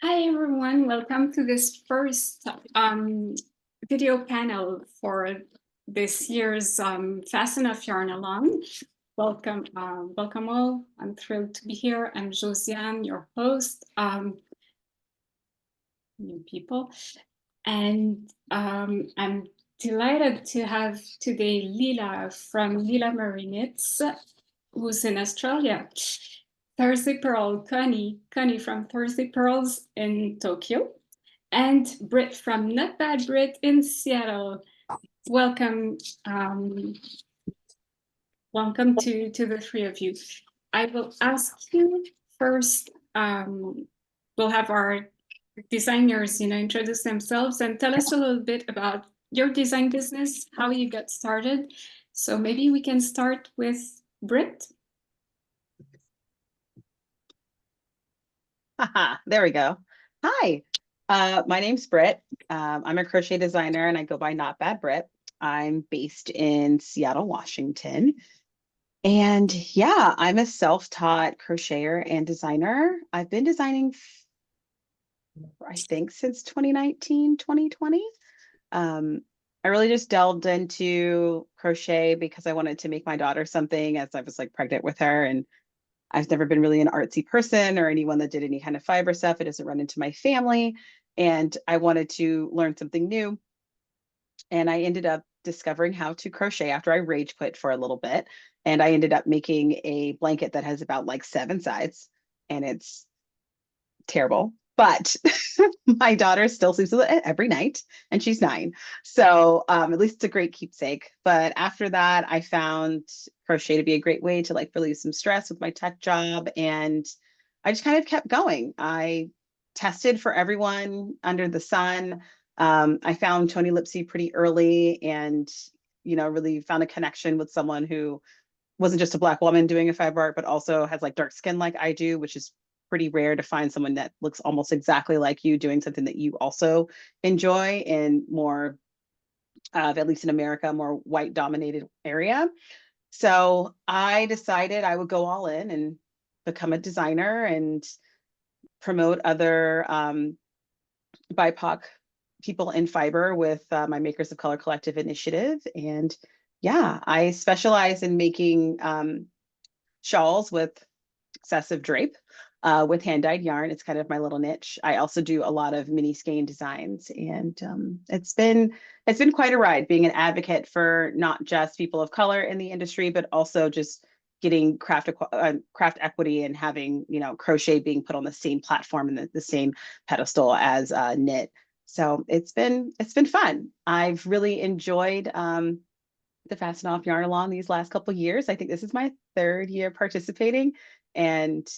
Hi everyone, welcome to this first video panel for this year's Fasten Off Yarnalong. Welcome, welcome all. I'm thrilled to be here. I'm Josiane, your host, new people, and I'm delighted to have today Lila from Lila Marinets, who's in Australia. Thursday Pearl, Connie from Thursday Pearls in Tokyo, and Britt from Not Bad Brit in Seattle. Welcome, welcome to the three of you. I will ask you first. We'll have our designers, introduce themselves and tell us a little bit about your design business, how you got started. So maybe we can start with Britt. There we go. Hi, my name's Britt. I'm a crochet designer and I go by Not Bad Brit. I'm based in Seattle, Washington. And yeah, I'm a self-taught crocheter and designer. I've been designing, I think, since 2019, 2020. I really just delved into crochet because I wanted to make my daughter something as I was like pregnant with her. And I've never been really an artsy person or anyone that did any kind of fiber stuff. It doesn't run into my family. And I wanted to learn something new. And I ended up discovering how to crochet after I rage quit for a little bit. And I ended up making a blanket that has about like 7 sides. And it's terrible. But my daughter still sleeps with it every night and she's 9. So at least it's a great keepsake. But after that, I found crochet to be a great way to like relieve some stress with my tech job. And I just kind of kept going. I tested for everyone under the sun. I found Tony Lipsy pretty early and, really found a connection with someone who wasn't just a Black woman doing a fiber art, but also has like dark skin like I do, which is pretty rare to find someone that looks almost exactly like you doing something that you also enjoy in more, at least in America, more white dominated area. So I decided I would go all in and become a designer and promote other BIPOC people in fiber with my Makers of Color Collective initiative. And yeah, I specialize in making shawls with excessive drape with hand-dyed yarn. It's kind of my little niche. I also do a lot of mini skein designs, and it's been quite a ride being an advocate for not just people of color in the industry, but also just getting craft equity and having crochet being put on the same platform and the same pedestal as knit. So it's been fun. I've really enjoyed the Fasten Off Yarnalong these last couple of years. I think this is my 3rd year participating, and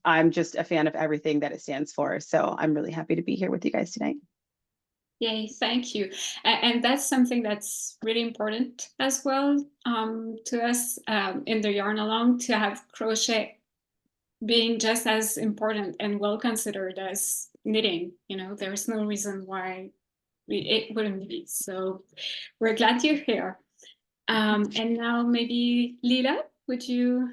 I'm just a fan of everything that it stands for. So I'm really happy to be here with you guys tonight. Yay, thank you. And that's something that's really important as well to us in the Yarn Along, to have crochet being just as important and well considered as knitting. There's no reason why it wouldn't be. So we're glad you're here. And now maybe Lila, would you?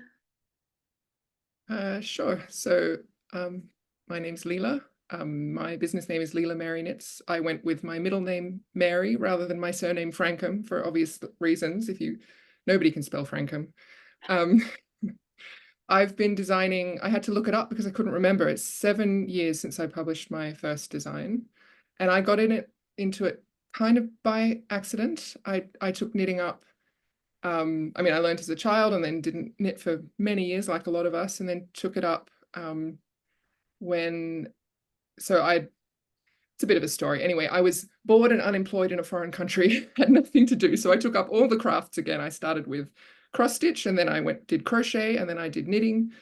Sure. So my name's Lila. My business name is Lila Mary Knits. I went with my middle name Mary rather than my surname Frankham for obvious reasons. Nobody can spell Frankham. I've been designing. I had to look it up because I couldn't remember. It's 7 years since I published my first design, and I got into it kind of by accident. I took knitting up. I learned as a child and then didn't knit for many years, like a lot of us, and then took it up it's a bit of a story. Anyway, I was bored and unemployed in a foreign country, had nothing to do. So I took up all the crafts again. I started with cross stitch, and then I did crochet, and then I did knitting.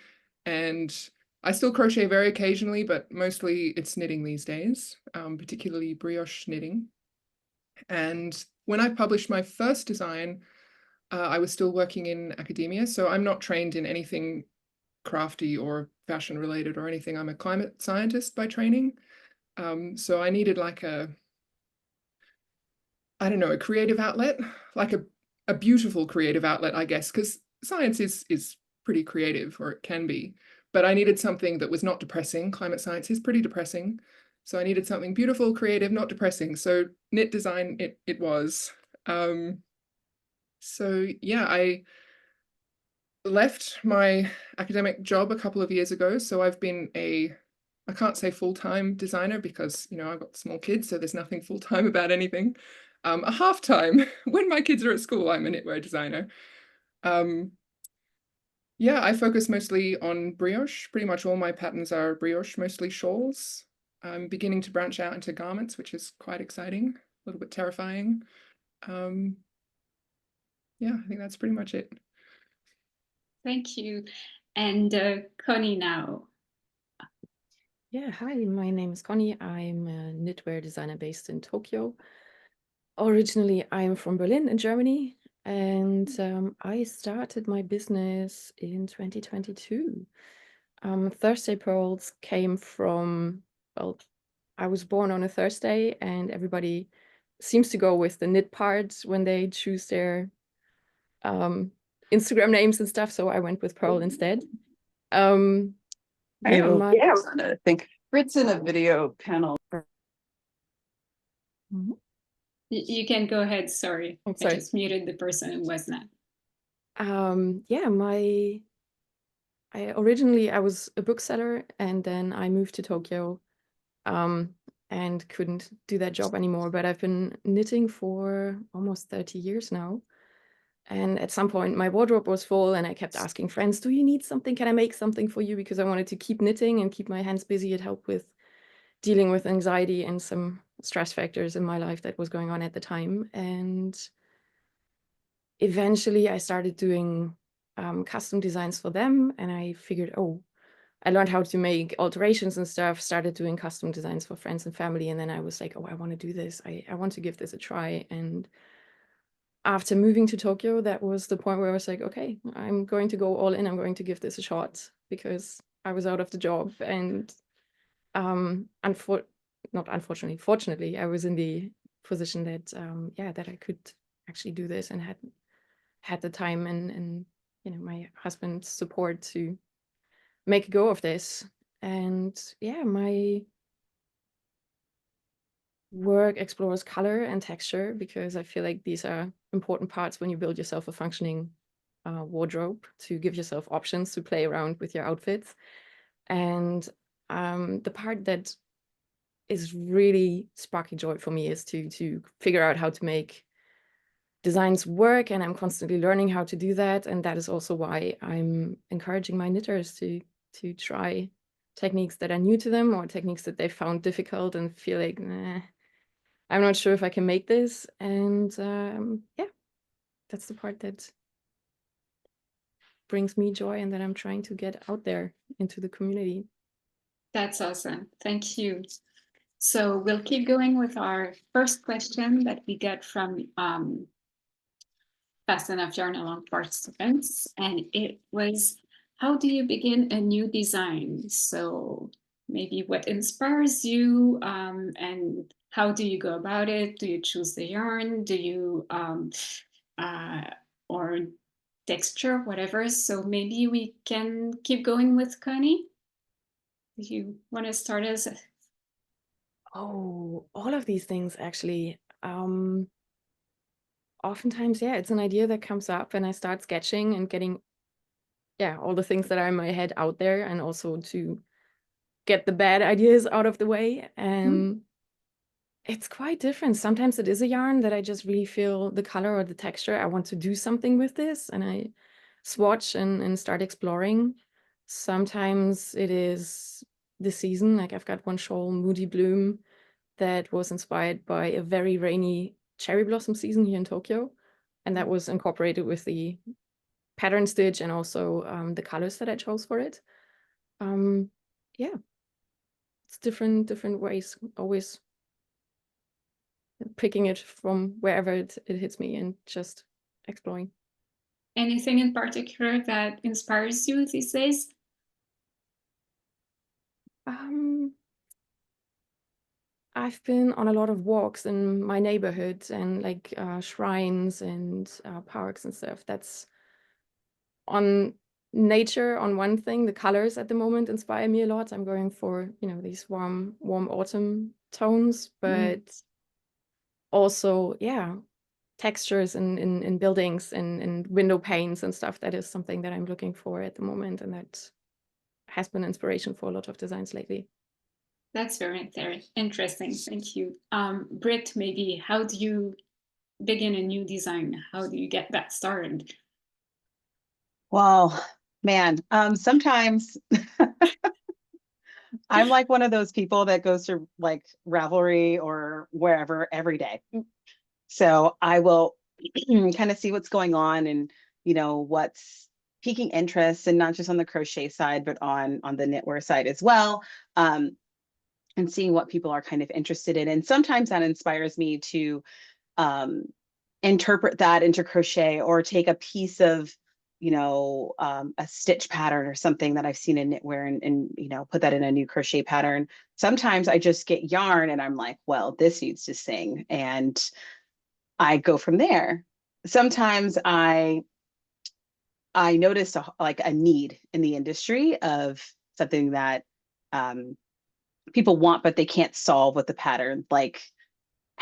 And I still crochet very occasionally, but mostly it's knitting these days, particularly brioche knitting. And when I published my first design, I was still working in academia, so I'm not trained in anything crafty or fashion related or anything. I'm a climate scientist by training. So I needed like a creative outlet, like a beautiful creative outlet, I guess, because science is pretty creative, or it can be. but I needed something that was not depressing. Climate science is pretty depressing. So I needed something beautiful, creative, not depressing. So knit design it was. So yeah, I left my academic job a couple of years ago. So I've been I can't say full-time designer because, you know, I've got small kids, so there's nothing full-time about anything. A half-time, when my kids are at school, I'm a knitwear designer. Yeah, I focus mostly on brioche. Pretty much all my patterns are brioche, mostly shawls. I'm beginning to branch out into garments, which is quite exciting, a little bit terrifying. Yeah, I think that's pretty much it. Thank you. And Connie now. Yeah, hi, my name is Connie. I'm a knitwear designer based in Tokyo. Originally, I'm from Berlin in Germany, and I started my business in 2022. Thursday Pearls came from, well, I was born on a Thursday, and everybody seems to go with the knit part when they choose their Instagram names and stuff, so I went with Pearl instead. Yeah, I think Fritz in a video panel. Mhm. You can go ahead. Sorry. Oh, I sorry. just muted the person who was not. Yeah, originally I was a bookseller, and then I moved to Tokyo and couldn't do that job anymore. But I've been knitting for almost 30 years now. And at some point my wardrobe was full, and I kept asking friends, do you need something? Can I make something for you? Because I wanted to keep knitting and keep my hands busy. It helped with dealing with anxiety and some stress factors in my life that was going on at the time. And eventually I started doing custom designs for them, and I figured, oh, I learned how to make alterations and stuff, started doing custom designs for friends and family, and then I was like, oh, I want to do this. I want to give this a try. And after moving to Tokyo, that was the point where I was like, okay, I'm going to go all in. I'm going to give this a shot, because I was out of the job, and fortunately, I was in the position that that I could actually do this, and had the time and you know, my husband's support to make a go of this. And yeah, my work explores color and texture, because I feel like these are important parts when you build yourself a functioning wardrobe, to give yourself options to play around with your outfits. And the part that is really sparking joy for me is to figure out how to make designs work, and I'm constantly learning how to do that. And that is also why I'm encouraging my knitters to try techniques that are new to them, or techniques that they found difficult and feel like, nah, I'm not sure if I can make this. And yeah, that's the part that brings me joy, and that I'm trying to get out there into the community. That's awesome. Thank you. So we'll keep going with our first question that we get from Fasten Off Yarnalong participants. And it was, how do you begin a new design? So maybe what inspires you, and how do you go about it? Do you choose the yarn? Do you, or texture, whatever? So maybe we can keep going with Connie. Do you want to start us? Oh, all of these things actually. Oftentimes, yeah, it's an idea that comes up, and I start sketching and getting, yeah, all the things that are in my head out there, and also to get the bad ideas out of the way. And it's quite different. Sometimes it is a yarn that I just really feel the color or the texture. I want to do something with this, and I swatch and start exploring. Sometimes it is the season. Like, I've got one shawl, Moody Bloom, that was inspired by a very rainy cherry blossom season here in Tokyo. And that was incorporated with the pattern stitch, and also the colors that I chose for it. Yeah, it's different ways, always picking it from wherever it hits me and just exploring. Anything in particular that inspires you these days? I've been on a lot of walks in my neighborhood, and like shrines and parks and stuff. That's on nature on one thing. The colors at the moment inspire me a lot. I'm going for, you know, these warm autumn tones, but also, yeah, textures in buildings and window panes and stuff. That is something that I'm looking for at the moment, and that has been inspiration for a lot of designs lately. That's very, very interesting. Thank you. Britt, maybe how do you begin a new design? How do you get that started? Well, man, sometimes I'm like one of those people that goes to like Ravelry or wherever every day. So I will kind of see what's going on and, you know, what's piquing interest, and not just on the crochet side, but on the knitwear side as well. And seeing what people are kind of interested in. And sometimes that inspires me to interpret that into crochet, or take a piece of, you know, a stitch pattern or something that I've seen in knitwear, and you know, put that in a new crochet pattern. Sometimes I just get yarn and I'm like, well, this needs to sing, and I go from there. Sometimes I notice like a need in the industry of something that people want, but they can't solve with the pattern, like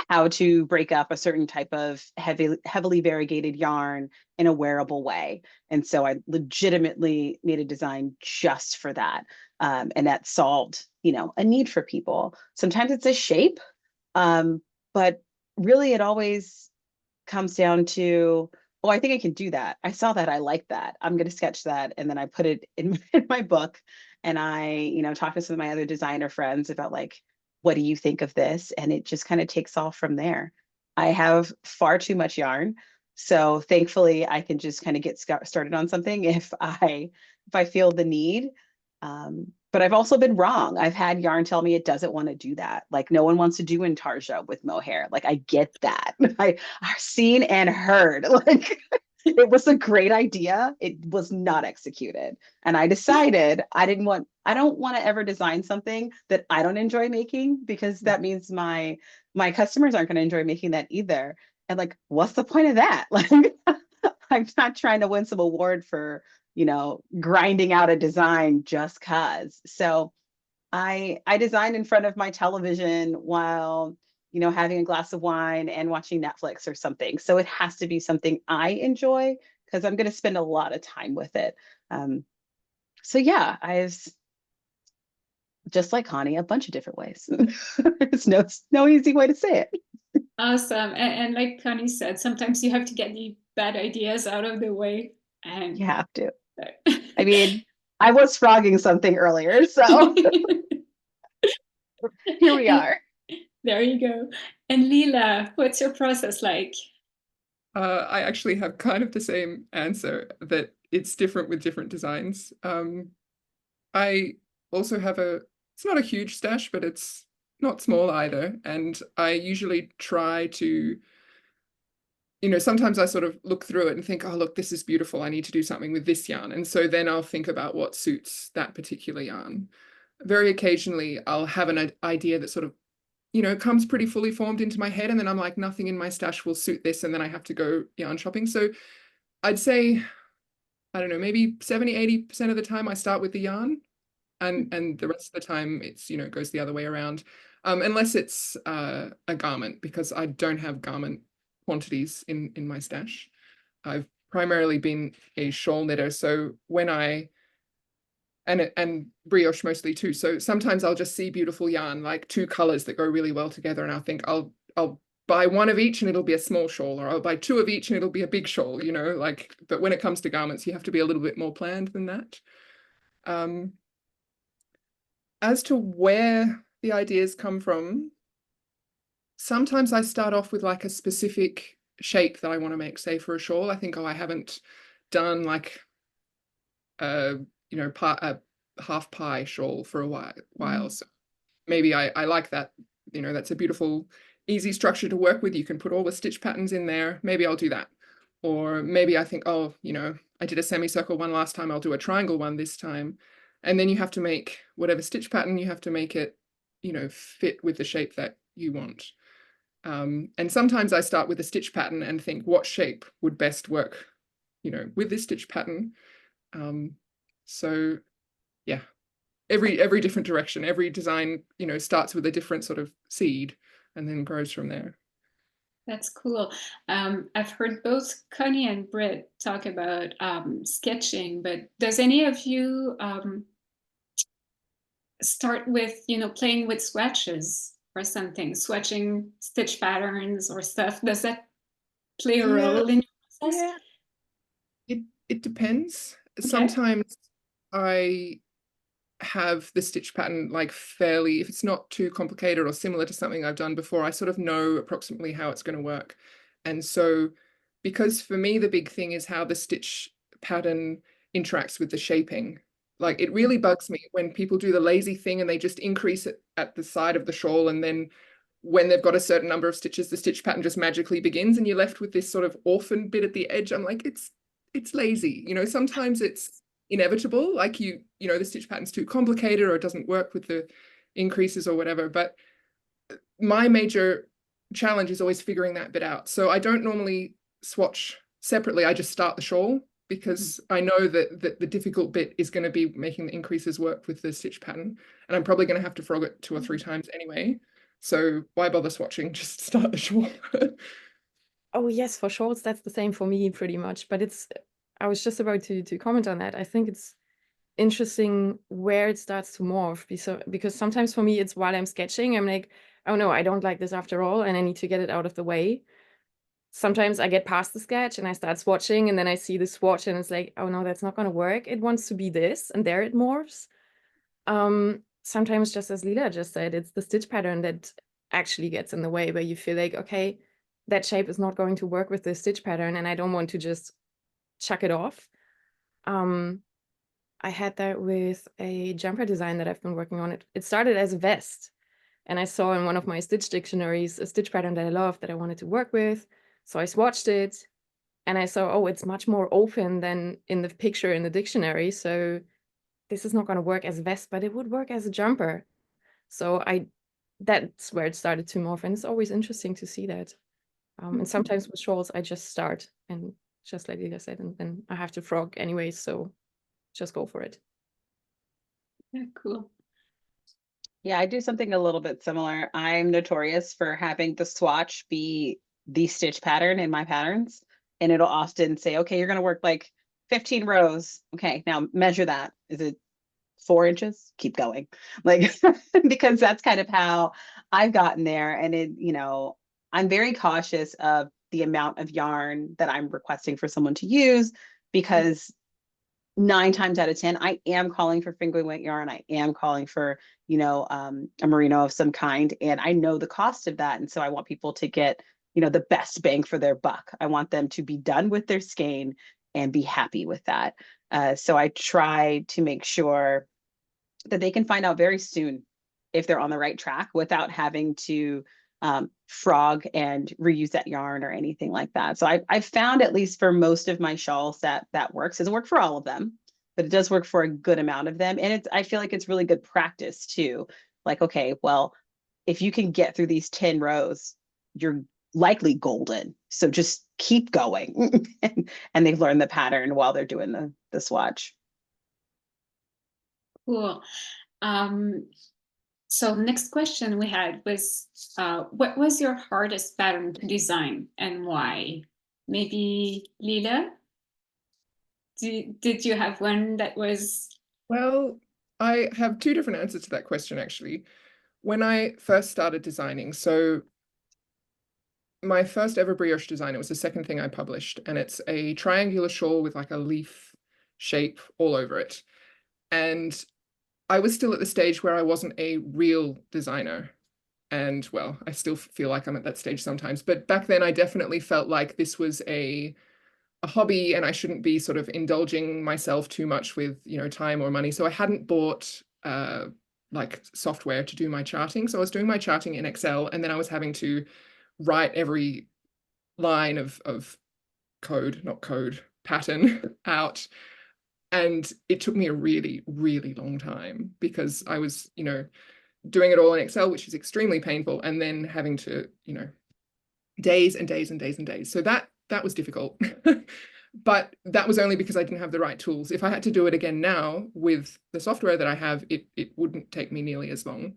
how to break up a certain type of heavily variegated yarn in a wearable way. And so I legitimately made a design just for that. And that solved, you know, a need for people. Sometimes it's a shape, but really it always comes down to, oh, I think I can do that. I saw that. I like that. I'm going to sketch that. And then I put it in my book, and I, you know, talk to some of my other designer friends about like, what do you think of this? And it just kind of takes off from there. I have far too much yarn. So thankfully I can just kind of get started on something if I feel the need. But I've also been wrong. I've had yarn tell me it doesn't want to do that. Like no one wants to do intarsia with mohair. Like I get that. I've seen and heard. Like it was a great idea. It was not executed. And I decided I don't want to ever design something that I don't enjoy making, because that means my customers aren't going to enjoy making that either. And like, what's the point of that? Like I'm not trying to win some award for, you know, grinding out a design just cause. So I designed in front of my television while, you know, having a glass of wine and watching Netflix or something. So it has to be something I enjoy, because I'm going to spend a lot of time with it. So yeah, I've, just like Connie, a bunch of different ways. There's no easy way to say it. Awesome. And like Connie said, sometimes you have to get the bad ideas out of the way. And You have to. I mean, I was frogging something earlier, so here we are. There you go. And Leela, what's your process like? I actually have kind of the same answer, that it's different with different designs. I also have it's not a huge stash, but it's not small either. And I usually try to, you know, sometimes I sort of look through it and think, oh, look, this is beautiful. I need to do something with this yarn. And so then I'll think about what suits that particular yarn. Very occasionally, I'll have an idea that sort of, you know, comes pretty fully formed into my head. And then I'm like, nothing in my stash will suit this. And then I have to go yarn shopping. So I'd say, I don't know, maybe 70–80% of the time I start with the yarn. And the rest of the time it's, you know, it goes the other way around. Unless it's a garment, because I don't have garment quantities in my stash. I've primarily been a shawl knitter, so when and brioche mostly too. So sometimes I'll just see beautiful yarn, like two colors that go really well together, and I'll think I'll buy one of each and it'll be a small shawl, or I'll buy two of each and it'll be a big shawl, you know, like. But when it comes to garments, you have to be a little bit more planned than that. As to where the ideas come from, sometimes I start off with like a specific shape that I want to make, say for a shawl. I think, oh, I haven't done like a, you know, a half pie shawl for a while. So maybe I like that, you know, that's a beautiful, easy structure to work with. You can put all the stitch patterns in there. Maybe I'll do that. Or maybe I think, oh, you know, I did a semicircle one last time, I'll do a triangle one this time. And then you have to make whatever stitch pattern, you have to make it, you know, fit with the shape that you want. And sometimes I start with a stitch pattern and think what shape would best work, you know, with this stitch pattern. So yeah, every different direction, every design, starts with a different sort of seed and then grows from there. That's cool. I've heard both Connie and Britt talk about sketching, but does any of you start with, playing with swatches or something, swatching stitch patterns or stuff? Does that play a role in your process? Yeah, it depends. Okay. Sometimes I have the stitch pattern like fairly, if it's not too complicated or similar to something I've done before, I sort of know approximately how it's going to work. And so, because for me, the big thing is how the stitch pattern interacts with the shaping. Like, it really bugs me when people do the lazy thing and they just increase it at the side of the shawl, and then when they've got a certain number of stitches, the stitch pattern just magically begins and you're left with this sort of orphan bit at the edge. I'm like, it's lazy. Sometimes it's inevitable, like the stitch pattern's too complicated or it doesn't work with the increases or whatever. But my major challenge is always figuring that bit out. So I don't normally swatch separately. I just start the shawl because I know that the difficult bit is going to be making the increases work with the stitch pattern. And I'm probably going to have to frog it 2 or 3 times anyway. So why bother swatching? Just start the shawl. Oh yes, for shorts, that's the same for me pretty much. But I was just about to comment on that. I think it's interesting where it starts to morph, because sometimes for me it's while I'm sketching, I'm like, oh no, I don't like this after all, and I need to get it out of the way. Sometimes I get past the sketch and I start swatching, and then I see the swatch and it's like, oh no, that's not going to work. It wants to be this, and there it morphs. Sometimes, just as Lila just said, it's the stitch pattern that actually gets in the way, where you feel like, okay, that shape is not going to work with this stitch pattern, and I don't want to just chuck it off. I had that with a jumper design that I've been working on. It started as a vest, and I saw in one of my stitch dictionaries a stitch pattern that I loved that I wanted to work with. So I swatched it, and I saw, oh, it's much more open than in the picture in the dictionary. So this is not going to work as a vest, but it would work as a jumper. So that's where it started to morph, and it's always interesting to see that. And sometimes with shawls, I just start, and just like Lila said, and then I have to frog anyway, so just go for it. Yeah, cool. Yeah, I do something a little bit similar. I'm notorious for having the swatch be the stitch pattern in my patterns. And it'll often say, okay, you're going to work like 15 rows. Okay, now measure that. Is it 4 inches? Keep going. Like, because that's kind of how I've gotten there. And I'm very cautious of the amount of yarn that I'm requesting for someone to use, because 9 times out of 10, I am calling for finger weight yarn. I am calling for, a merino of some kind. And I know the cost of that. And so I want people to get, the best bang for their buck. I want them to be done with their skein and be happy with that. So I try to make sure that they can find out very soon if they're on the right track without having to frog and reuse that yarn or anything like that. So I've found, at least for most of my shawls, that works. It doesn't work for all of them, but it does work for a good amount of them. And I feel like it's really good practice too. Like, okay, well, if you can get through these 10 rows, you're likely golden. So just keep going. And they've learned the pattern while they're doing the swatch. Cool. So next question we had was, what was your hardest pattern to design and why? Maybe Lila? Did you have one that was? Well, I have 2 different answers to that question, actually. When I first started designing, so my first ever brioche design, it was the second thing I published, and it's a triangular shawl with like a leaf shape all over it. And I was still at the stage where I wasn't a real designer. And well, I still feel like I'm at that stage sometimes. But back then, I definitely felt like this was a hobby and I shouldn't be sort of indulging myself too much with, time or money. So I hadn't bought like software to do my charting. So I was doing my charting in Excel, and then I was having to write every line of pattern out. And it took me a really, really long time, because I was, doing it all in Excel, which is extremely painful, and then having to, days and days and days and days. So that was difficult. But that was only because I didn't have the right tools. If I had to do it again now with the software that I have, it wouldn't take me nearly as long.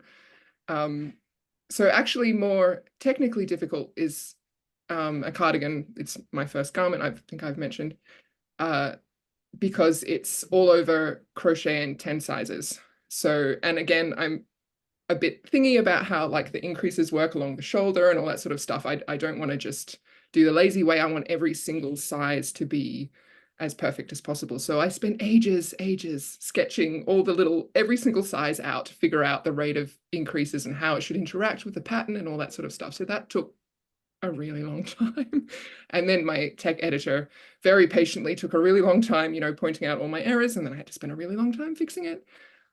So actually more technically difficult is a cardigan. It's my first garment, I think I've mentioned, because it's all over crochet in 10 sizes. So, and again, I'm a bit thingy about how like the increases work along the shoulder and all that sort of stuff. I don't want to just do the lazy way. I want every single size to be as perfect as possible. So I spent ages sketching all the little, every single size out to figure out the rate of increases and how it should interact with the pattern and all that sort of stuff. So that took a really long time. And then my tech editor very patiently took a really long time, you know, pointing out all my errors, and then I had to spend a really long time fixing it.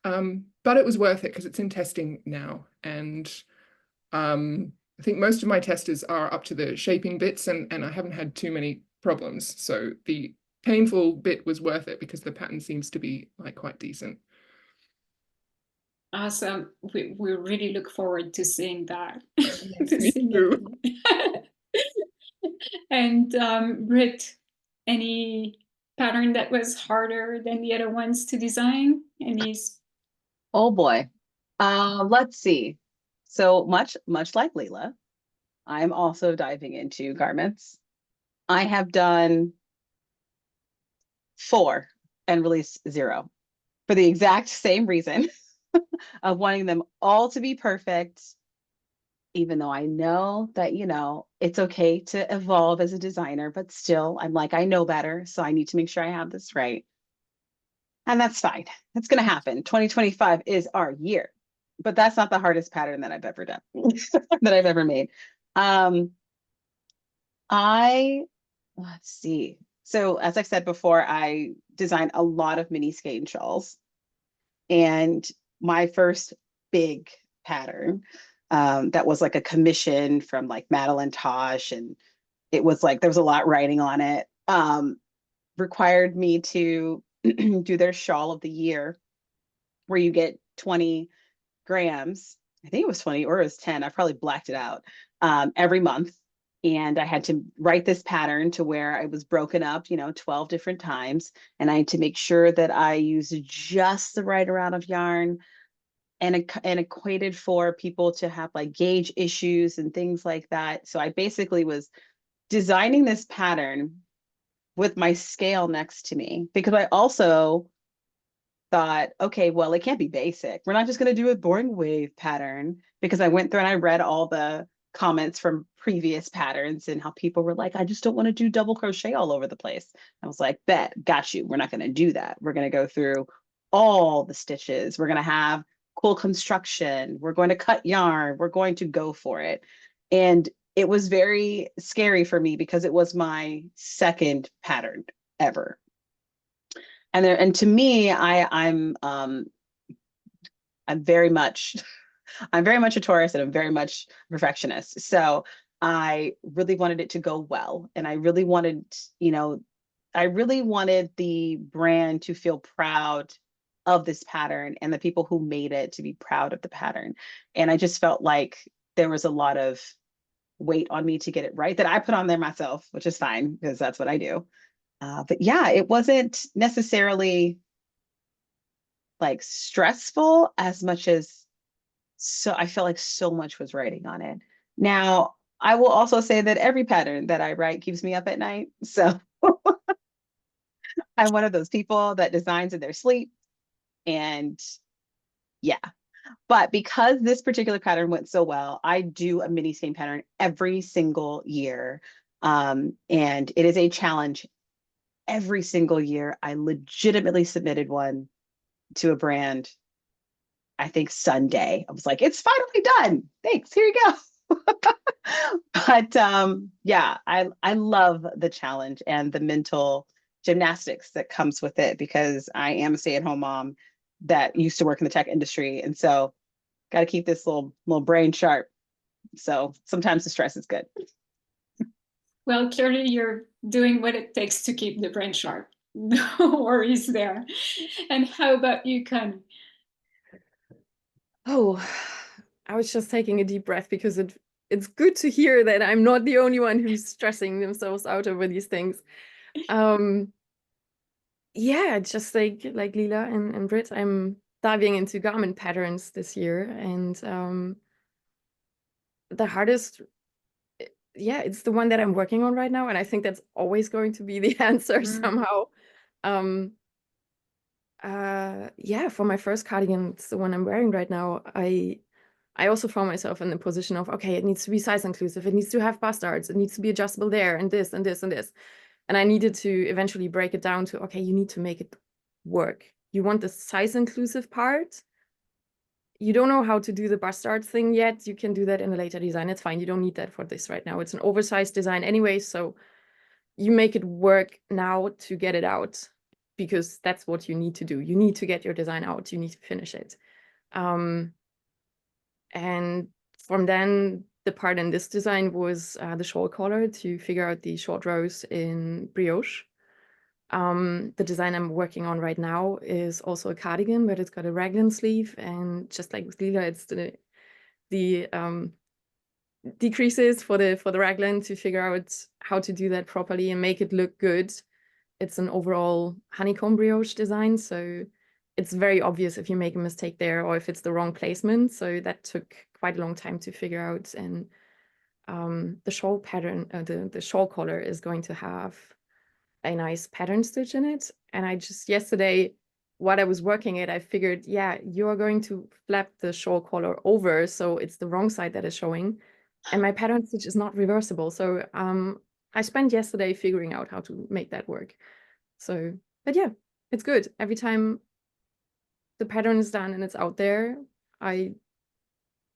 But it was worth it because it's in testing now. And I think most of my testers are up to the shaping bits, and I haven't had too many problems. So the painful bit was worth it because the pattern seems to be like quite decent. Awesome. We really look forward to seeing that. Yes, me too. And Britt, any pattern that was harder than the other ones to design? Any? Oh boy. Let's see. So much like Leila, I'm also diving into garments. I have done 4 and released 0 for the exact same reason of wanting them all to be perfect, even though I know that, you know, it's okay to evolve as a designer, but still, I'm like, I know better, so I need to make sure I have this right. And that's fine. It's going to happen. 2025 is our year, but that's not the hardest pattern that I've ever done, that I've ever made. Let's see. So as I said before, I designed a lot of mini skein shawls. And my first big pattern that was like a commission from like Madeline Tosh, and it was like there was a lot writing on it, required me to do their shawl of the year, where you get 20 grams. I think it was 20 or it was 10. I probably blacked it out, every month. And I had to write this pattern to where I was broken up, you know, 12 different times. And I had to make sure that I used just the right amount of yarn and equated for people to have like gauge issues and things like that. So I basically was designing this pattern with my scale next to me, because I also thought, okay, well, it can't be basic. We're not just going to do a boring wave pattern, because I went through and I read all the comments from previous patterns and how people were like, I just don't want to do double crochet all over the place. I was like, got you. We're not going to do that. We're going to go through all the stitches. We're going to have cool construction. We're going to cut yarn. We're going to go for it. And it was very scary for me because it was my second pattern ever. And to me, I'm very much a Taurus, and I'm very much a perfectionist. So I really wanted it to go well. And I really wanted, you know, I really wanted the brand to feel proud of this pattern and the people who made it to be proud of the pattern. And I just felt like there was a lot of weight on me to get it right that I put on there myself, which is fine because that's what I do. But yeah, it wasn't necessarily like stressful as much as, so I felt like so much was writing on it. Now, I will also say that every pattern that I write keeps me up at night. So I'm one of those people that designs in their sleep. And yeah, but because this particular pattern went so well, I do a mini skein pattern every single year. And it is a challenge every single year. I legitimately submitted one to a brand, I think Sunday. I was like, it's finally done. Thanks. Here you go. But yeah, I love the challenge and the mental gymnastics that comes with it, because I am a stay-at-home mom that used to work in the tech industry. And so got to keep this little brain sharp. So sometimes the stress is good. Well, clearly you're doing what it takes to keep the brain sharp. No worries there. And how about you, Connie? Oh, I was just taking a deep breath because it's good to hear that I'm not the only one who's stressing themselves out over these things. Yeah, just like Lila and Britt, I'm diving into garment patterns this year, and the hardest, yeah, it's the one that I'm working on right now, and I think that's always going to be the answer somehow. Um, yeah, for my first cardigan, it's the one I'm wearing right now. I also found myself in the position of, okay, it needs to be size inclusive, it needs to have bastards, it needs to be adjustable there, and this and this and this. And I needed to eventually break it down to, okay, you need to make it work. You want the size inclusive part. You don't know how to do the bastard thing yet. You can do that in a later design. It's fine. You don't need that for this right now. It's an oversized design anyway, so you make it work now to get it out, because that's what you need to do. You need to get your design out. You need to finish it. And from then, the part in this design was the shawl collar, to figure out the short rows in brioche. The design I'm working on right now is also a cardigan, but it's got a raglan sleeve, and just like with Lila, it's the decreases for the raglan to figure out how to do that properly and make it look good. It's an overall honeycomb brioche design, so it's very obvious if you make a mistake there or if it's the wrong placement. So that took quite a long time to figure out. And the shawl pattern, the shawl collar is going to have a nice pattern stitch in it. And I just yesterday, while I was working it, I figured, yeah, you're going to flap the shawl collar over, so it's the wrong side that is showing. And my pattern stitch is not reversible. So I spent yesterday figuring out how to make that work. So, but yeah, it's good. Every time the pattern is done and it's out there, I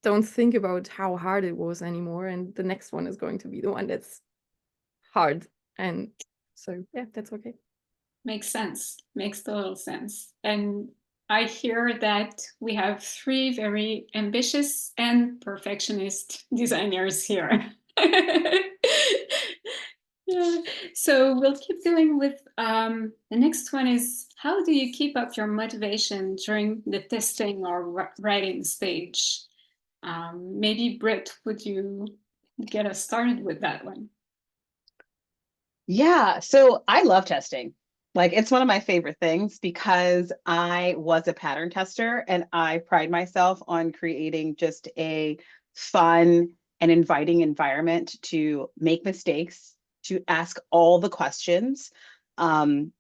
don't think about how hard it was anymore. And the next one is going to be the one that's hard. And so, yeah, that's okay. Makes sense. Makes total sense. And I hear that we have 3 very ambitious and perfectionist designers here. Yeah. So we'll keep going with the next one is, how do you keep up your motivation during the testing or writing stage? Maybe Britt, would you get us started with that one? Yeah, so I love testing. Like, it's one of my favorite things because I was a pattern tester and I pride myself on creating just a fun and inviting environment to make mistakes, to ask all the questions, and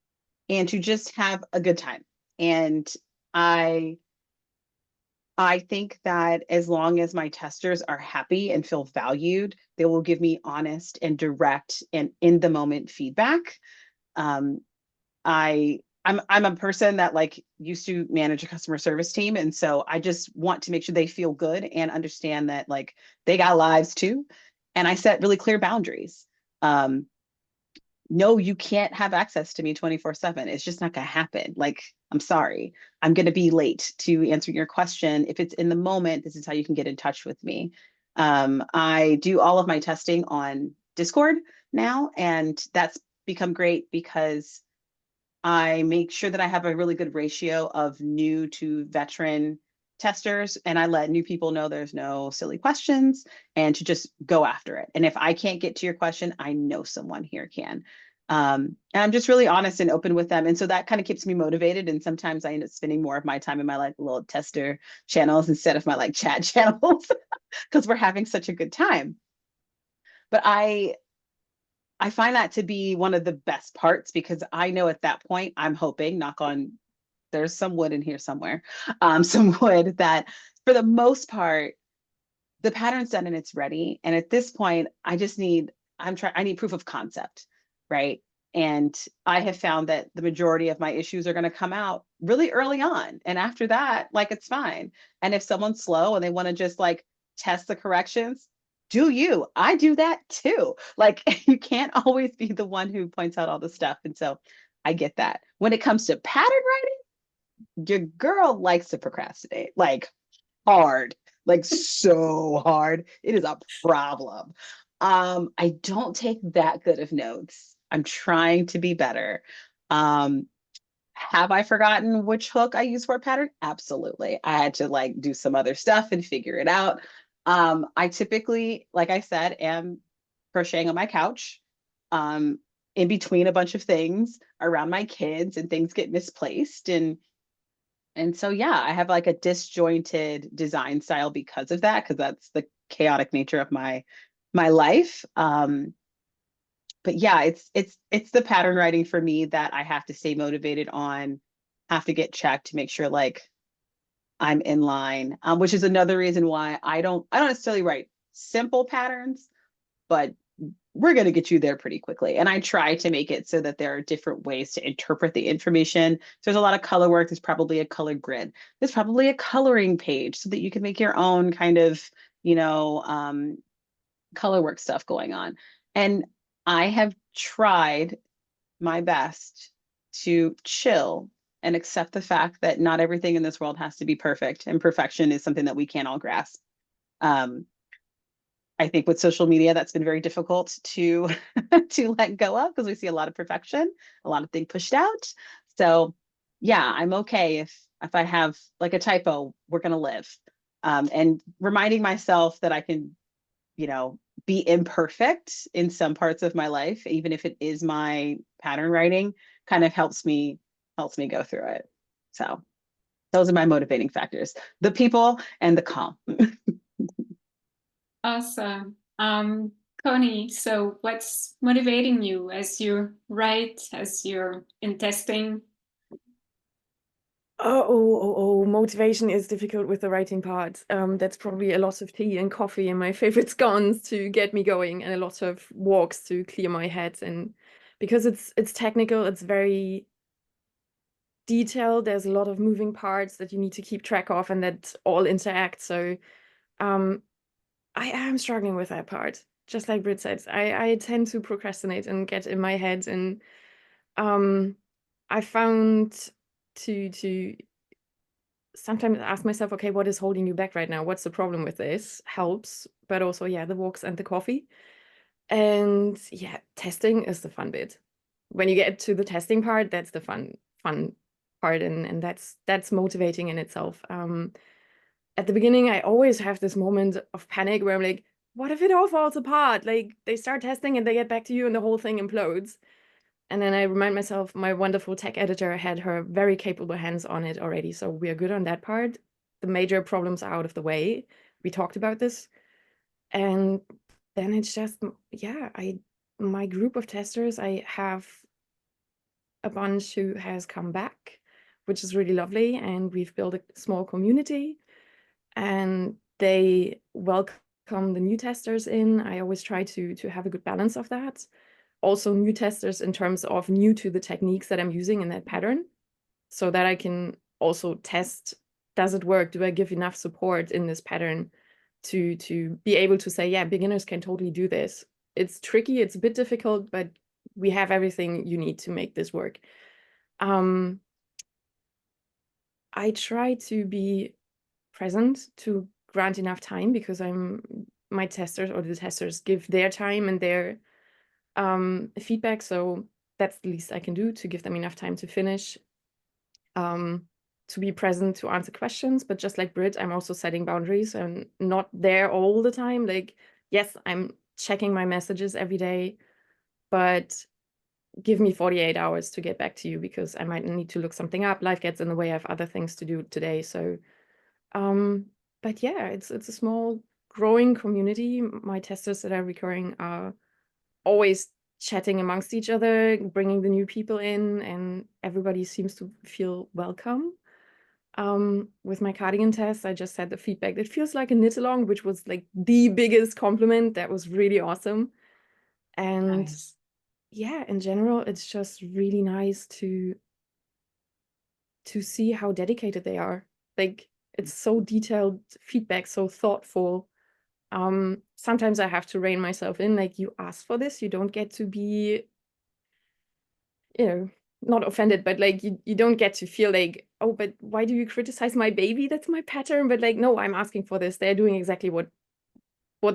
to just have a good time. And I I think that as long as my testers are happy and feel valued, they will give me honest and direct and in the moment feedback. Um, I'm a person that like used to manage a customer service team, and so I just want to make sure they feel good and understand that like they got lives too. And I set really clear boundaries. Um, no, you can't have access to me 24/7. It's just not going to happen. Like, I'm sorry. I'm going to be late to answer your question. If it's in the moment, this is how you can get in touch with me. I do all of my testing on Discord now, and that's become great because I make sure that I have a really good ratio of new to veteran testers, and I let new people know there's no silly questions and to just go after it. And if I can't get to your question, I know someone here can. And I'm just really honest and open with them. And so that kind of keeps me motivated. And sometimes I end up spending more of my time in my like little tester channels instead of my like chat channels because we're having such a good time. But I find that to be one of the best parts because I know at that point, I'm hoping, knock on, there's some wood in here somewhere, some wood that for the most part, the pattern's done and it's ready. And at this point, I just need, I need proof of concept, right? And I have found that the majority of my issues are going to come out really early on. And after that, like, it's fine. And if someone's slow and they want to just like test the corrections, do you? I do that too. Like, you can't always be the one who points out all the stuff. And so I get that. When it comes to pattern writing, your girl likes to procrastinate, like hard, like so hard. It is a problem. I don't take that good of notes. I'm trying to be better. Um, have I forgotten which hook I use for a pattern? Absolutely. I had to like do some other stuff and figure it out. I typically, like I said, am crocheting on my couch. in between a bunch of things around my kids, and things get misplaced. And so, yeah, I have like a disjointed design style because of that, because that's the chaotic nature of my life. But yeah, it's the pattern writing for me that I have to stay motivated on, have to get checked to make sure like I'm in line, which is another reason why I don't necessarily write simple patterns, but we're going to get you there pretty quickly. And I try to make it so that there are different ways to interpret the information. So there's a lot of color work. There's probably a color grid. There's probably a coloring page so that you can make your own kind of, color work stuff going on. And I have tried my best to chill and accept the fact that not everything in this world has to be perfect, and perfection is something that we can't all grasp. I think with social media, that's been very difficult to to let go of, because we see a lot of perfection, a lot of things pushed out. So yeah, I'm okay if I have like a typo, we're gonna live. And reminding myself that I can, be imperfect in some parts of my life, even if it is my pattern writing, kind of helps me go through it. So those are my motivating factors: the people and the calm. Awesome. Connie, so what's motivating you as you write, as you're in testing? Motivation is difficult with the writing part. That's probably a lot of tea and coffee and my favorite scones to get me going, and a lot of walks to clear my head. And because it's technical, it's very detailed. There's a lot of moving parts that you need to keep track of, and that all interact. So I am struggling with that part. Just like Britt said, I tend to procrastinate and get in my head, and I found to sometimes ask myself, okay, what is holding you back right now? What's the problem with this? Helps, but also, yeah, the walks and the coffee. And yeah, testing is the fun bit. When you get to the testing part, that's the fun part, and that's motivating in itself. At the beginning, I always have this moment of panic where I'm like, what if it all falls apart? Like, they start testing and they get back to you and the whole thing implodes. And then I remind myself, my wonderful tech editor had her very capable hands on it already, so we are good on that part. The major problems are out of the way. We talked about this. And then it's just, yeah, my group of testers, I have a bunch who has come back, which is really lovely. And we've built a small community, and they welcome the new testers in. I always try to have a good balance of that. Also new testers in terms of new to the techniques that I'm using in that pattern, so that I can also test, does it work? Do I give enough support in this pattern to be able to say, yeah, beginners can totally do this. It's tricky, it's a bit difficult, but we have everything you need to make this work. I try to be present, to grant enough time, because my testers, or the testers, give their time and their feedback, so that's the least I can do, to give them enough time to finish, to be present, to answer questions. But just like Britt, I'm also setting boundaries. I'm not there all the time. Like, yes, I'm checking my messages every day, but give me 48 hours to get back to you, because I might need to look something up. Life gets in the way. I have other things to do today. So but yeah, it's a small growing community. My testers that are recurring are always chatting amongst each other, bringing the new people in, and everybody seems to feel welcome. With my cardigan test, I just had the feedback. It feels like a knit along, which was like the biggest compliment. That was really awesome. And Nice. yeah, in general, it's just really nice to see how dedicated they are. Like, it's so detailed feedback, so thoughtful. Sometimes I have to rein myself in, like, you asked for this, you don't get to be, not offended, but like, you don't get to feel like, oh, but why do you criticize my baby? That's my pattern. But like, no, I'm asking for this. They're doing exactly what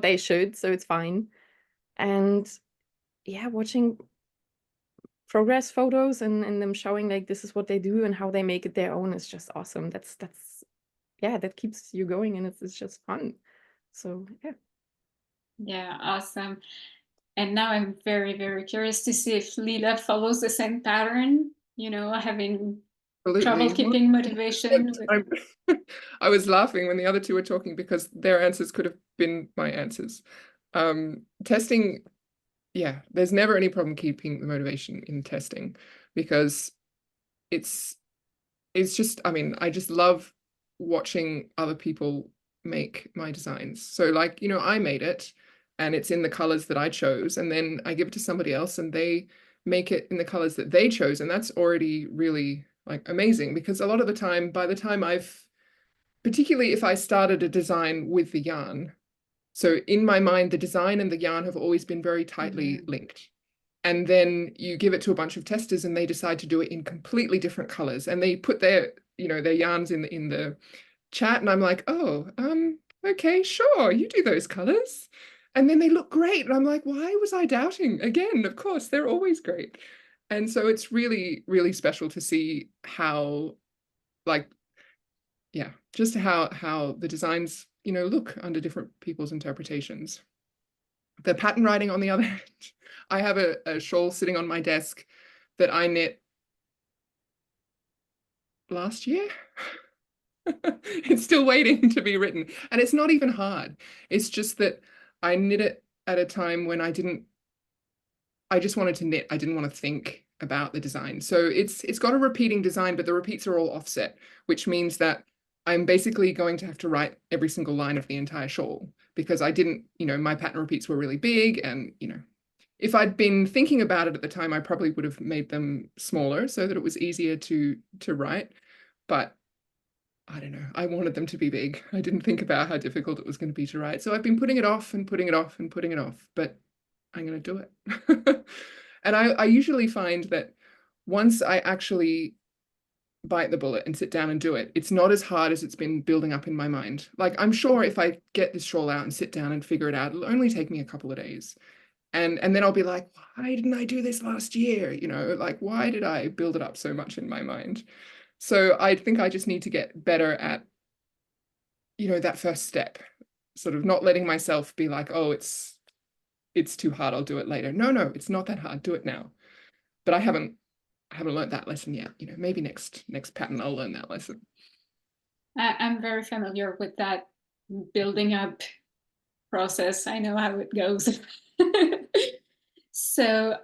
they should, so it's fine. And yeah, watching progress photos and them showing like this is what they do and how they make it their own is just awesome. That's yeah, that keeps you going, and it's just fun. So yeah. Yeah, awesome. And now I'm very, very curious to see if Leela follows the same pattern, having trouble Absolutely. Well, keeping motivation. I was laughing when the other two were talking because their answers could have been my answers. Testing, yeah, there's never any problem keeping the motivation in testing because it's just, I mean, I just love watching other people make my designs. So like, I made it and it's in the colors that I chose, and then I give it to somebody else and they make it in the colors that they chose. And that's already really like amazing, because a lot of the time, by the time particularly if I started a design with the yarn, so in my mind, the design and the yarn have always been very tightly linked. And then you give it to a bunch of testers and they decide to do it in completely different colors, and they put their yarns in the chat, and I'm like, oh, okay, sure, you do those colors. And then they look great. And I'm like, why was I doubting? Again, of course, they're always great. And so it's really, really special to see how, like, yeah, just how the designs, look under different people's interpretations. The pattern writing, on the other hand, I have a shawl sitting on my desk that I knit last year. It's still waiting to be written, and it's not even hard. It's just that I knit it at a time when I just wanted to knit. I didn't want to think about the design. So it's got a repeating design, but the repeats are all offset, which means that I'm basically going to have to write every single line of the entire shawl, because I didn't, my pattern repeats were really big, and if I'd been thinking about it at the time, I probably would have made them smaller so that it was easier to write. But I don't know, I wanted them to be big. I didn't think about how difficult it was going to be to write. So I've been putting it off and putting it off and putting it off, but I'm going to do it. And I usually find that once I actually bite the bullet and sit down and do it, it's not as hard as it's been building up in my mind. Like, I'm sure if I get this shawl out and sit down and figure it out, it'll only take me a couple of days. And then I'll be like, why didn't I do this last year? Like, why did I build it up so much in my mind? So I think I just need to get better at, that first step, sort of not letting myself be like, oh, it's too hard, I'll do it later. No, it's not that hard, do it now. But I haven't learned that lesson yet. Maybe next pattern I'll learn that lesson. I'm very familiar with that building up process. I know how it goes. So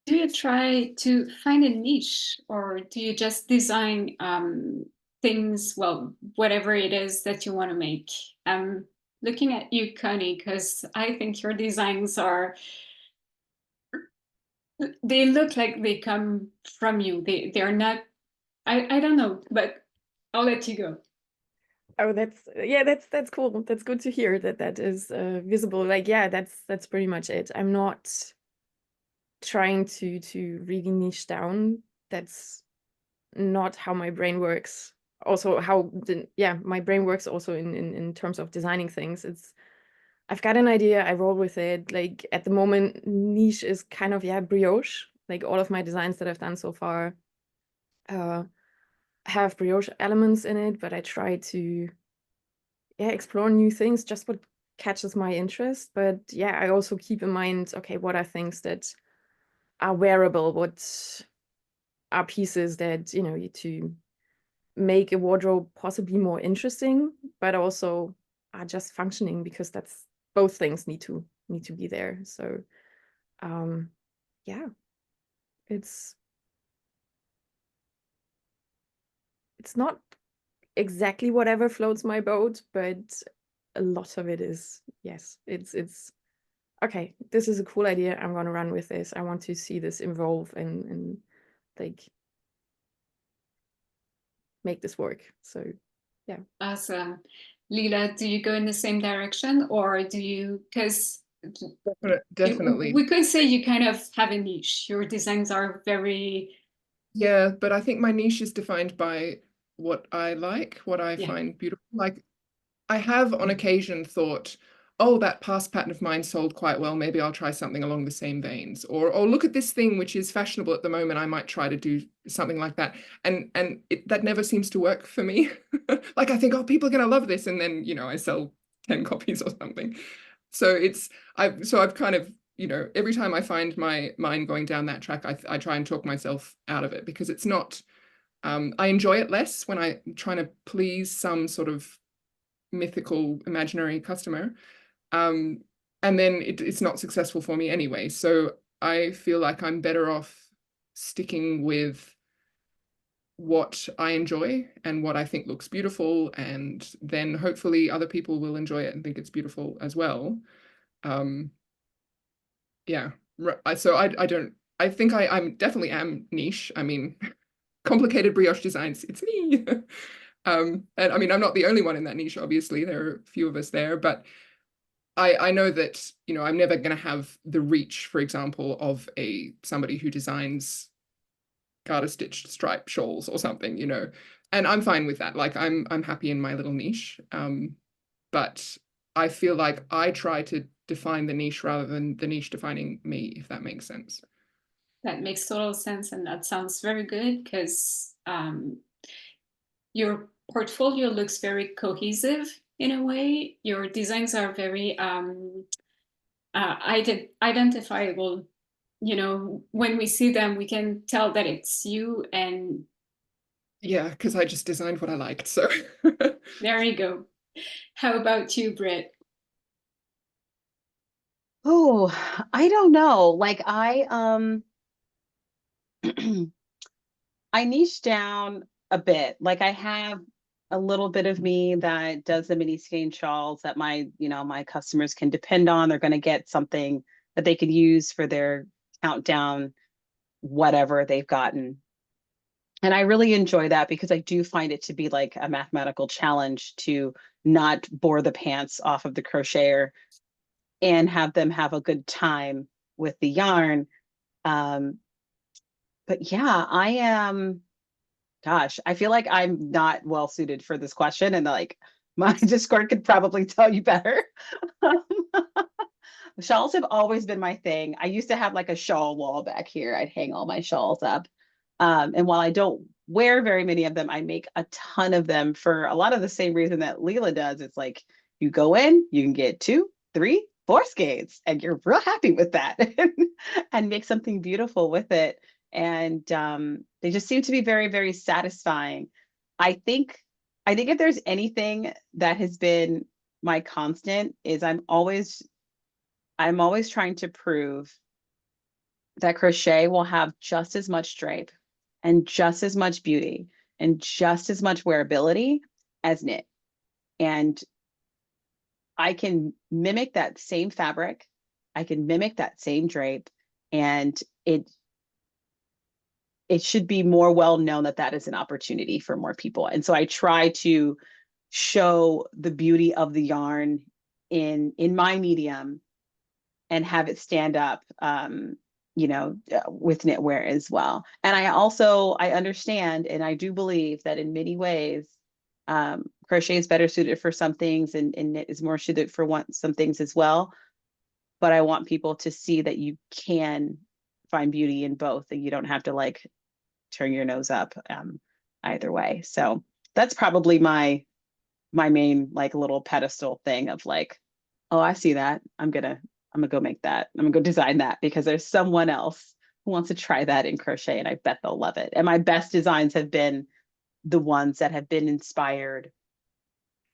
do you try to find a niche, or do you just design things, well, whatever it is that you want to make? Looking at you, Connie, because I think your designs they look like they come from you. They're not, I don't know, but I'll let you go. Oh, that's cool. That's good to hear that is visible. Like, yeah, that's pretty much it. I'm not trying to really niche down. That's not how my brain works. Also, my brain works also in terms of designing things. I've got an idea, I roll with it. Like, at the moment, niche is kind of, brioche. Like, all of my designs that I've done so far have brioche elements in it, but I try to explore new things, just what catches my interest. But I also keep in mind, okay, what are things that are wearable, what are pieces that to make a wardrobe possibly more interesting, but also are just functioning, because that's both things need to be there. So it's not exactly whatever floats my boat, but a lot of it is, yes, it's okay, this is a cool idea, I'm gonna run with this, I want to see this evolve and like make this work. So yeah. Awesome. Leela, do you go in the same direction, or do you, because Definitely. we could say you kind of have a niche. Your designs are very... Yeah, but I think my niche is defined by what I like, what I find beautiful. Like, I have on occasion thought, oh, that past pattern of mine sold quite well, maybe I'll try something along the same veins. Or look at this thing which is fashionable at the moment, I might try to do something like that. And that never seems to work for me. Like, I think, oh, people are going to love this, and then I sell 10 copies or something. So I've kind of, you know, every time I find my mind going down that track, I try and talk myself out of it, because it's not, I enjoy it less when I'm trying to please some sort of mythical imaginary customer. And then it's not successful for me anyway. So I feel like I'm better off sticking with what I enjoy and what I think looks beautiful, and then hopefully other people will enjoy it and think it's beautiful as well. Yeah, so I don't, I think I'm definitely am niche. I mean, complicated brioche designs, it's me. And I mean, I'm not the only one in that niche, obviously. There are a few of us there, but I know that, you know, I'm never going to have the reach, for example, of somebody who designs garter stitched striped shawls or something, you know, and I'm fine with that. Like I'm happy in my little niche. But I feel like I try to define the niche rather than the niche defining me, if that makes sense. That makes total sense, and that sounds very good, because your portfolio looks very cohesive in a way. Your designs are very identifiable. You know, when we see them, we can tell that it's you. And yeah, because I just designed what I liked. So there you go. How about you, Britt? Oh, I don't know. Like I niche down a bit. Like I have a little bit of me that does the mini skein shawls that my customers can depend on. They're going to get something that they could use for their countdown, whatever they've gotten. And I really enjoy that, because I do find it to be like a mathematical challenge to not bore the pants off of the crocheter and have them have a good time with the yarn. But yeah, I am, gosh, I feel like I'm not well suited for this question, and like my Discord could probably tell you better. Shawls have always been my thing. I used to have like a shawl wall back here. I'd hang all my shawls up. And while I don't wear very many of them, I make a ton of them for a lot of the same reason that Leela does. It's like you go in, you can get 2, 3, 4 skeins, and you're real happy with that and make something beautiful with it. And they just seem to be very, very satisfying. I think if there's anything that has been my constant, is I'm always trying to prove that crochet will have just as much drape and just as much beauty and just as much wearability as knit. And I can mimic that same fabric, I can mimic that same drape, and it should be more well known that that is an opportunity for more people. And so I try to show the beauty of the yarn in my medium and have it stand up, with knitwear as well. And I understand, and I do believe that in many ways, crochet is better suited for some things, and knit is more suited for some things as well. But I want people to see that you can find beauty in both, and you don't have to like turn your nose up either way. So that's probably my main like little pedestal thing of like, oh, I see that. I'm gonna go make that. I'm gonna go design that, because there's someone else who wants to try that in crochet, and I bet they'll love it. And my best designs have been the ones that have been inspired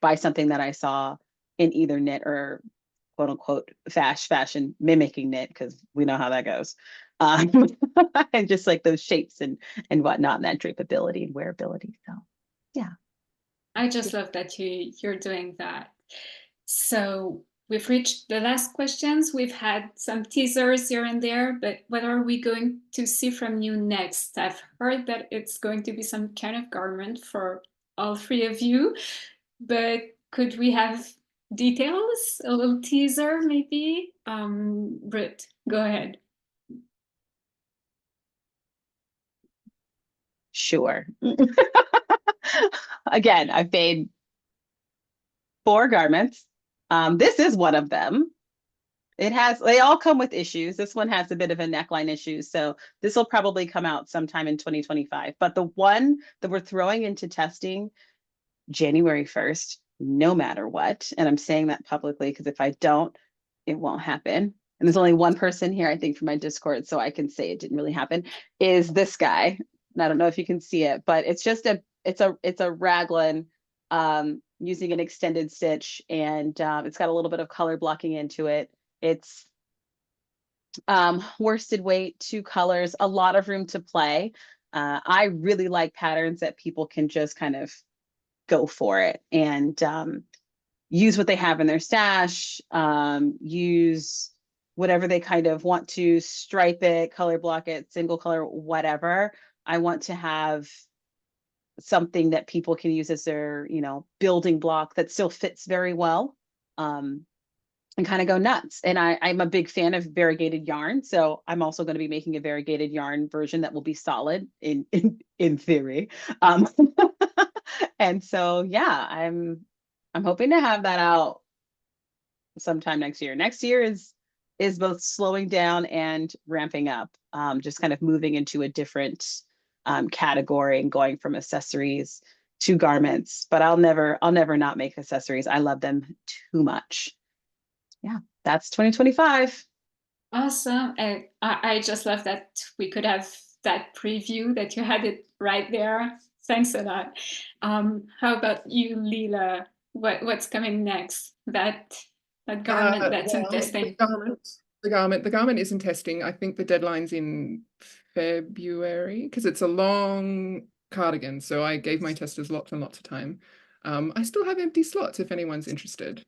by something that I saw in either knit or quote unquote fashion mimicking knit, because we know how that goes. And just like those shapes and whatnot, and that drapeability and wearability. So yeah. I just love that you're doing that. So we've reached the last questions. We've had some teasers here and there, but what are we going to see from you next? I've heard that it's going to be some kind of garment for all 3 of you, but could we have details? A little teaser, maybe? Britt, go ahead. Sure. Again, I've made 4 garments. This is one of them. They all come with issues. This one has a bit of a neckline issue, so this will probably come out sometime in 2025. But the one that we're throwing into testing January 1st, no matter what, and I'm saying that publicly because if I don't, it won't happen. And there's only one person here, I think, from my Discord, so I can say it didn't really happen, is this guy. And I don't know if you can see it, but it's just it's a raglan using an extended stitch, and it's got a little bit of color blocking into it. It's worsted weight, 2 colors, a lot of room to play. I really like patterns that people can just kind of go for it and use what they have in their stash, use whatever they kind of want to, stripe it, color block it, single color, whatever. I want to have something that people can use as their, you know, building block that still fits very well. And kind of go nuts. And I'm a big fan of variegated yarn. So I'm also going to be making a variegated yarn version that will be solid in theory. And so, yeah, I'm hoping to have that out sometime next year. Next year is both slowing down and ramping up, just kind of moving into a different category and going from accessories to garments. But I'll never not make accessories. I love them too much. Yeah, that's 2025. Awesome. And I just love that we could have that preview, that you had it right there. Thanks a lot. How about you, Leela? What's coming next? That garment that's in testing. The garment is in testing. I think the deadline's in February because it's a long cardigan. So I gave my testers lots and lots of time. I still have empty slots if anyone's interested.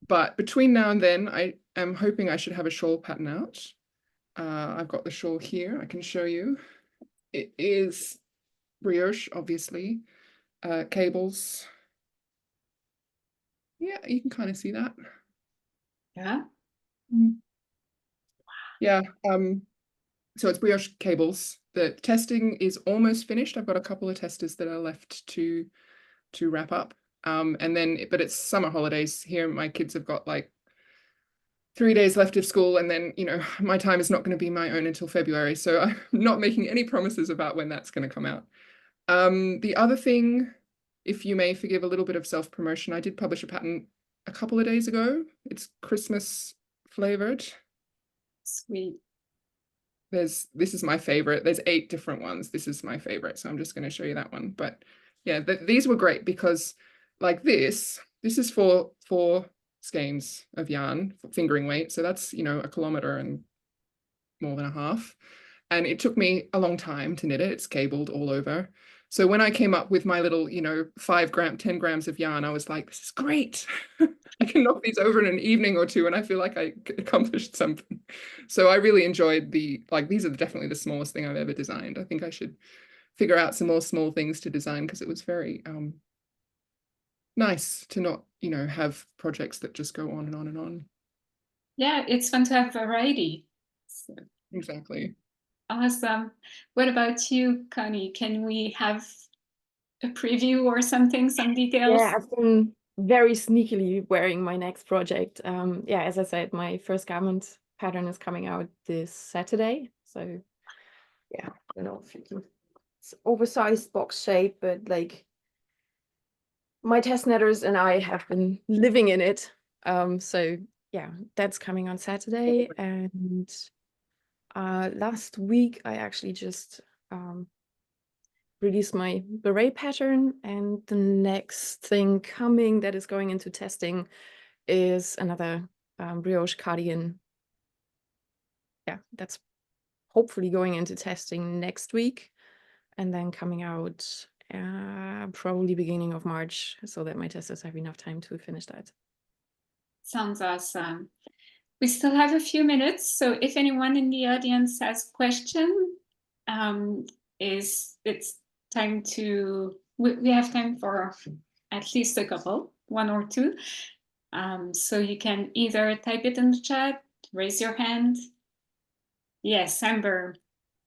But between now and then, I am hoping I should have a shawl pattern out. I've got the shawl here. I can show you. It is brioche, obviously. Cables. Yeah, you can kind of see that. Yeah. Yeah. So it's brioche cables. The testing is almost finished. I've got a couple of testers that are left to wrap up. And then, but it's summer holidays here. My kids have got like 3 days left of school, and then, you know, my time is not going to be my own until February. So I'm not making any promises about when that's going to come out. The other thing, if you may forgive a little bit of self-promotion, I did publish a pattern a couple of days ago. It's Christmas flavored. Sweet. This is my favorite. There's 8 different ones. This is my favorite. So I'm just going to show you that one. But yeah, these were great because like this is for 4 skeins of yarn for fingering weight. So that's, you know, 1 kilometer and more than a half. And it took me a long time to knit it. It's cabled all over. So when I came up with my little, you know, 10 grams of yarn, I was like, this is great. I can knock these over in an evening or 2 and I feel like I accomplished something. So I really enjoyed these are definitely the smallest thing I've ever designed. I think I should figure out some more small things to design because it was very nice to not, you know, have projects that just go on and on and on. Yeah, it's fun to have variety. So. Exactly. Awesome. What about you, Connie? Can we have a preview or something, some details? Yeah, I've been very sneakily wearing my next project. Yeah, as I said, my first garment pattern is coming out this Saturday. So yeah, I don't know if you can, it's oversized box shape, but like my test netters and I have been living in it. So yeah, that's coming on Saturday. And last week I actually just released my beret pattern, and the next thing coming that is going into testing is another brioche cardigan. Yeah, that's hopefully going into testing next week and then coming out probably beginning of March so that my testers have enough time to finish that. Sounds awesome. We still have a few minutes, so if anyone in the audience has questions, it's time to, we have time for at least a couple, 1 or 2. So you can either type it in the chat, raise your hand. Yes, Amber,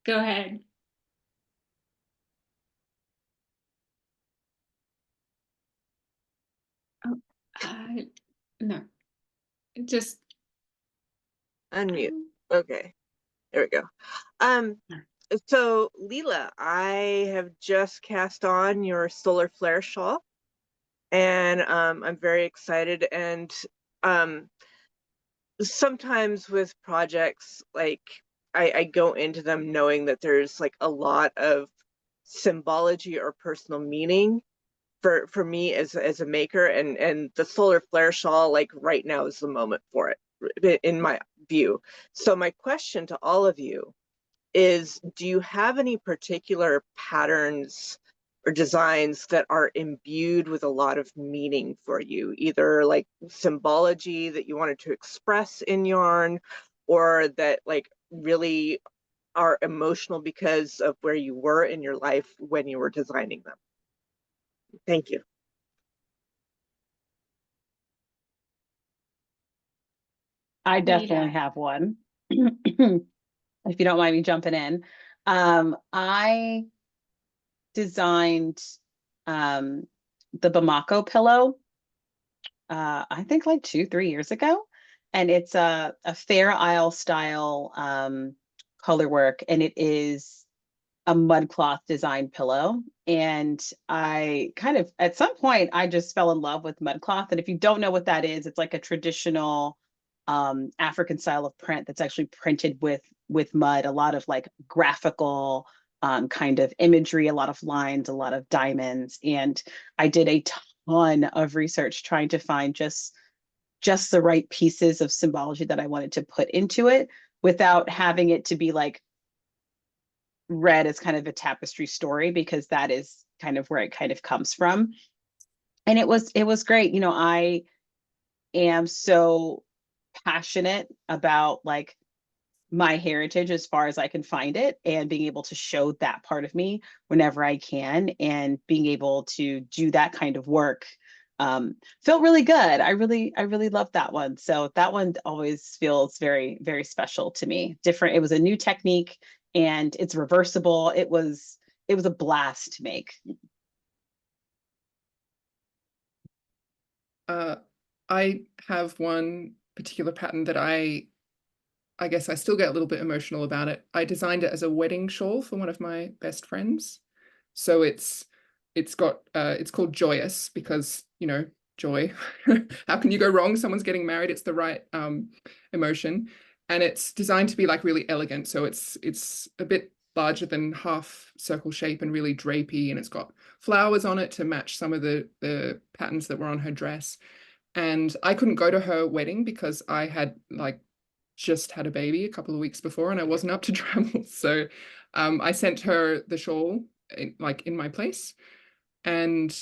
go ahead. Oh, no, just unmute. Okay, there we go. So Leela, I have just cast on your solar flare shawl, and I'm very excited. And sometimes with projects, like I go into them knowing that there's like a lot of symbology or personal meaning for me as a maker, and the solar flare shawl, like right now is the moment for it in my view. So my question to all of you is, do you have any particular patterns or designs that are imbued with a lot of meaning for you, either like symbology that you wanted to express in yarn, or that like really are emotional because of where you were in your life when you were designing them? Thank you. I definitely Nita. have one. If you don't mind me jumping in. I designed the Bamako pillow, I think like 2-3 years ago. And it's a Fair Isle style color work, and it is a mud cloth design pillow. And I kind of, at some point, I just fell in love with mud cloth. And if you don't know what that is, it's like a traditional African style of print that's actually printed with mud, a lot of like graphical kind of imagery, a lot of lines, a lot of diamonds. And I did a ton of research trying to find just the right pieces of symbology that I wanted to put into it without having it to be like read as kind of a tapestry story, because that is kind of where it kind of comes from. And it was great. You know, I am so passionate about like my heritage as far as I can find it, and being able to show that part of me whenever I can, and being able to do that kind of work felt really good. I really loved that one. So that one always feels very, very special to me. Different. It was a new technique, and it's reversible. It was a blast to make. I have one particular pattern that I guess I still get a little bit emotional about it. I designed it as a wedding shawl for one of my best friends. So it's called Joyous because, you know, joy. How can you go wrong? Someone's getting married. It's the right emotion. And it's designed to be like really elegant. So it's a bit larger than half circle shape and really drapey, and it's got flowers on it to match some of the patterns that were on her dress. And I couldn't go to her wedding because I had like just had a baby a couple of weeks before and I wasn't up to travel. So I sent her the shawl in my place. And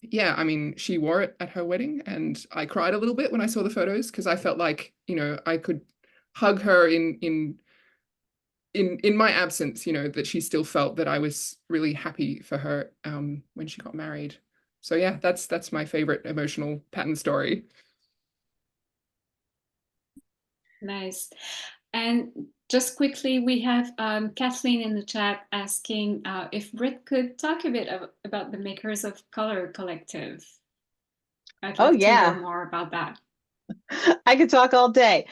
yeah, I mean, she wore it at her wedding, and I cried a little bit when I saw the photos because I felt like, you know, I could hug her in my absence, you know, that she still felt that I was really happy for her when she got married. So yeah, that's my favorite emotional pattern story. Nice. And just quickly, we have Kathleen in the chat asking if Britt could talk a bit about the Makers of Color Collective. I'd Oh love to hear yeah, more about that. I could talk all day.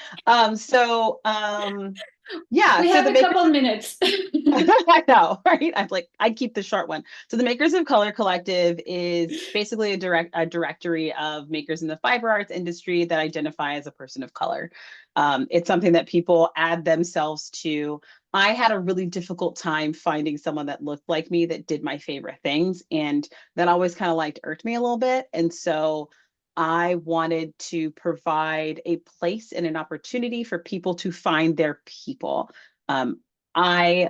Yeah, We so have the a Makers. couple minutes. I know, right? I'd keep the short one. So the Makers of Color Collective is basically a directory of makers in the fiber arts industry that identify as a person of color. It's something that people add themselves to. I had a really difficult time finding someone that looked like me that did my favorite things, and that always kind of like irked me a little bit. And so I wanted to provide a place and an opportunity for people to find their people. I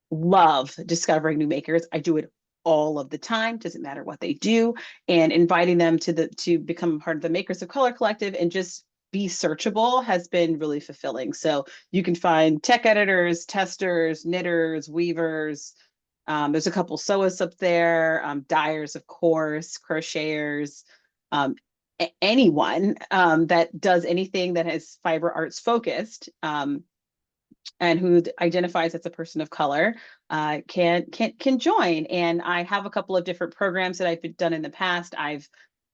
love discovering new makers. I do it all of the time, doesn't matter what they do, and inviting them to become part of the Makers of Color Collective and just be searchable has been really fulfilling. So you can find tech editors, testers, knitters, weavers. There's a couple sewists up there, dyers, of course, crocheters, anyone that does anything that has fiber arts focused. And who identifies as a person of color can join. And I have a couple of different programs that I've done in the past. I've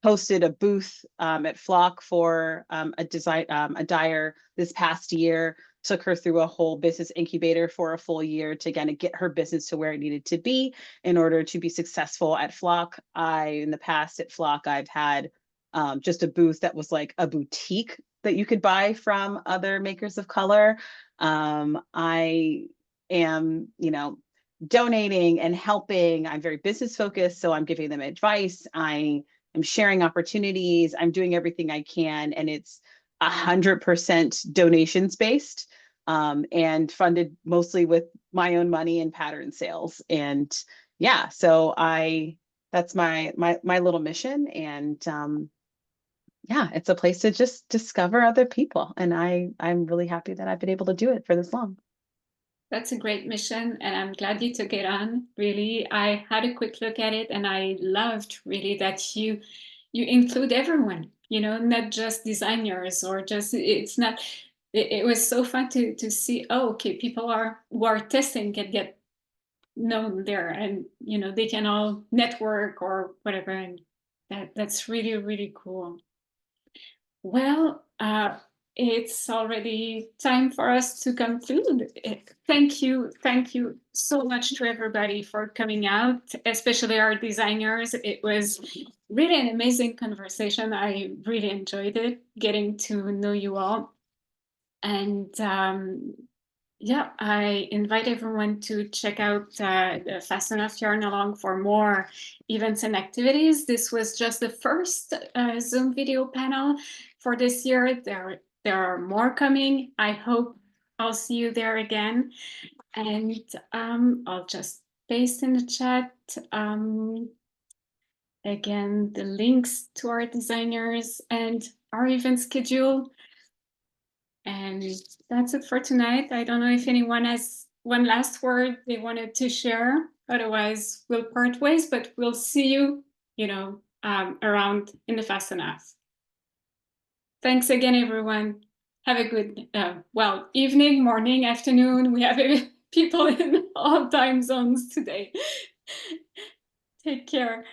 hosted a booth at Flock for a dyer this past year. Took her through a whole business incubator for a full year to kind of get her business to where it needed to be in order to be successful at Flock. In the past at Flock, I've had just a booth that was like a boutique that you could buy from other makers of color. I am, donating and helping. I'm very business focused, so I'm giving them advice. I am sharing opportunities. I'm doing everything I can, and it's 100% donations based, and funded mostly with my own money and pattern sales. And yeah, so that's my little mission. And yeah, it's a place to just discover other people. And I'm really happy that I've been able to do it for this long. That's a great mission, and I'm glad you took it on. Really, I had a quick look at it, and I loved really that you include everyone. Not just designers or just. It's not. It was so fun to see. Oh, okay, people who are testing can get known there, and they can all network or whatever, and that's really, really cool. Well, it's already time for us to conclude. Thank you so much to everybody for coming out, especially our designers. It was really an amazing conversation. I really enjoyed it, getting to know you all. And yeah, I invite everyone to check out the Fasten Off Yarnalong for more events and activities. This was just the first Zoom video panel for this year. There are more coming. I hope I'll see you there again. And I'll just paste in the chat again the links to our designers and our event schedule. And that's it for tonight. I don't know if anyone has one last word they wanted to share. Otherwise, we'll part ways, but we'll see you, around in the Fasten Off. Thanks again, everyone. Have a good, evening, morning, afternoon. We have people in all time zones today. Take care.